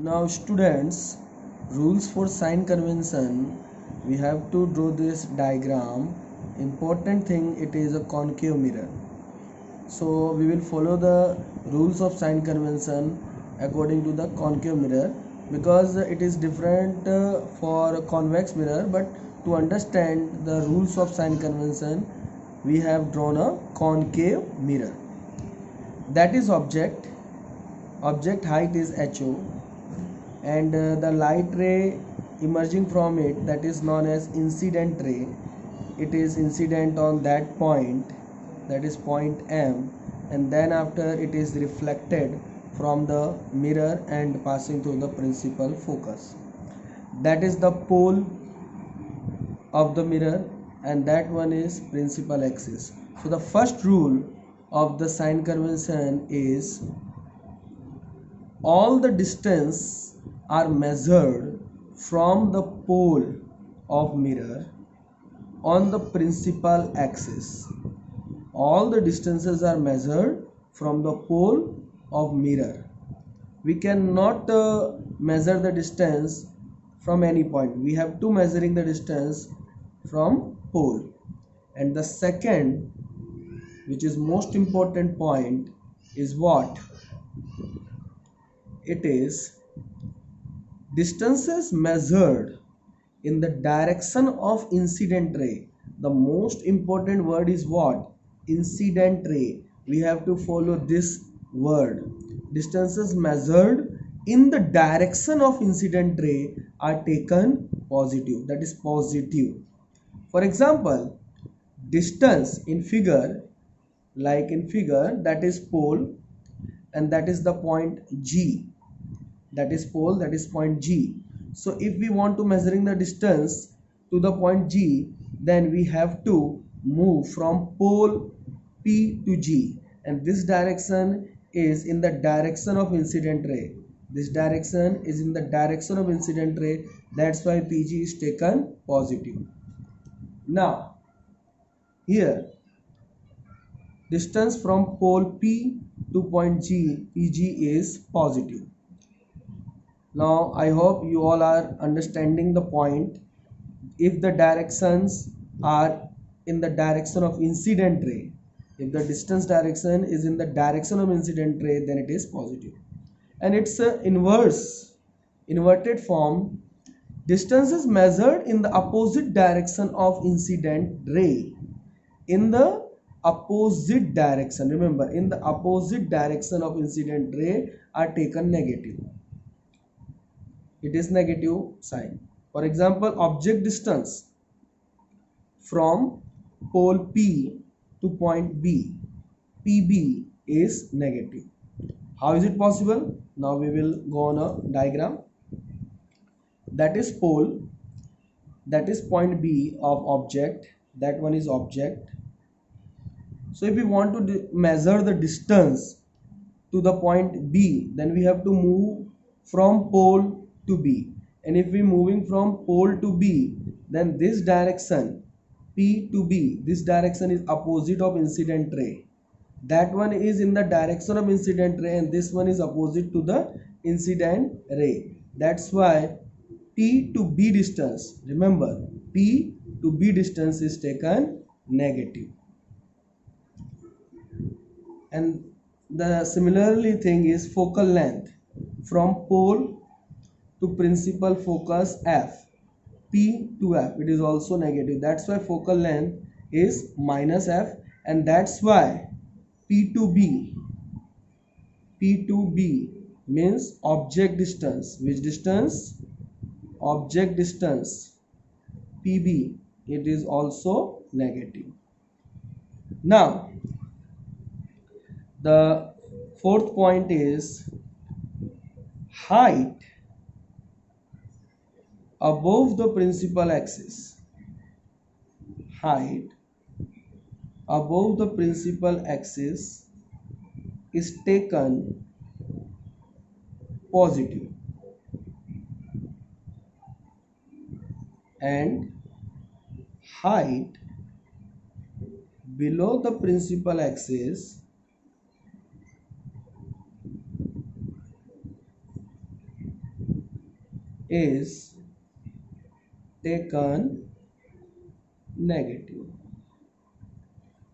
Now students, rules for sign convention, we have to draw this diagram. Important thing, it is a concave mirror. So we will follow the rules of sign convention according to the concave mirror, because it is different for a convex mirror. But to understand the rules of sign convention, we have drawn a concave mirror. That is object height is HO, and the light ray emerging from it, that is known as incident ray. It is incident on that point, that is point M, and then after it is reflected from the mirror and passing through the principal focus. That is the pole of the mirror, and that one is principal axis. So the first rule of the sign convention is all the distance are measured from the pole of mirror on the principal axis. All the distances are measured from the pole of mirror. We cannot measure the distance from any point. We have to measuring the distance from pole. And the second, which is most important point, is what? It is distances measured in the direction of incident ray. The most important word is what? Incident ray. We have to follow this word. Distances measured in the direction of incident ray are taken positive. That is positive. For example, distance in figure, like in figure, that is pole, and that is the point G. That is pole, that is point G. So if we want to measuring the distance to the point G, then we have to move from pole P to G, and this direction is in the direction of incident ray. This direction is in the direction of incident ray. That's why PG is taken positive. Now here, distance from pole P to point G, PG is positive. Now I hope you all are understanding the point. If the directions are in the direction of incident ray, if the distance direction is in the direction of incident ray, then it is positive. And it's a inverted form. Distance is measured in the opposite direction of incident ray. In the opposite direction, remember, in the opposite direction of incident ray are taken negative. It is negative sign. For example, object distance from pole P to point B, PB, is negative. How is it possible? Now we will go on a diagram. That is pole, that is point B of object, that one is object. So if we want to measure the distance to the point B, then we have to move from pole to B. And if we moving from pole to B, then this direction P to B, this direction is opposite of incident ray. That one is in the direction of incident ray, and this one is opposite to the incident ray. That's why P to B distance, remember, P to B distance is taken negative. And the similarly thing is focal length from pole to principal focus F, P to F, it is also negative. That's why focal length is minus F, and that's why P to B means object distance. Which distance? Object distance PB, it is also negative. Now the fourth point is height above the principal axis. Height above the principal axis is taken positive, and height below the principal axis is taken negative.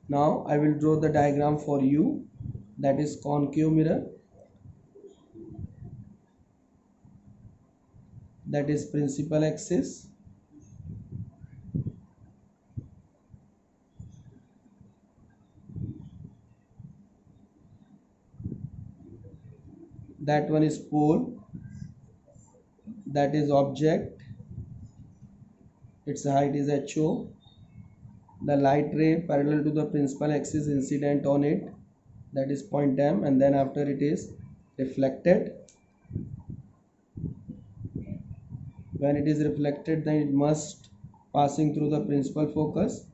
Now I will draw the diagram for you, that is concave mirror, that is principal axis, that one is pole, that is object, its height is HO, the light ray parallel to the principal axis incident on it, that is point M, and then after it is reflected. When it is reflected, then it must passing through the principal focus,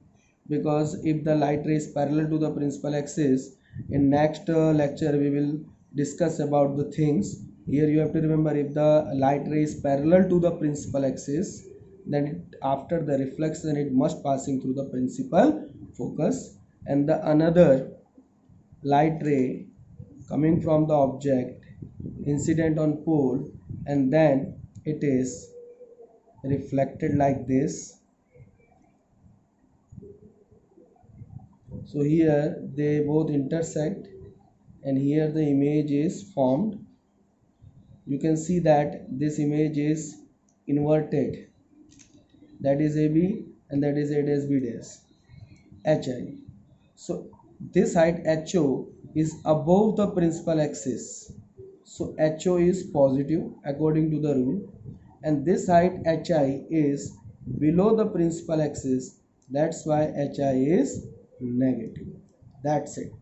because if the light ray is parallel to the principal axis, in next lecture we will discuss about the things. Here you have to remember, if the light ray is parallel to the principal axis, then after the reflection it must passing through the principal focus, and the another light ray coming from the object incident on pole, and then it is reflected like this. So here they both intersect, and here the image is formed. You can see that this image is inverted, that is AB and that is A dash B dash HI. So this height HO is above the principal axis, so HO is positive according to the rule, and this height HI is below the principal axis, that's why HI is negative. That's it.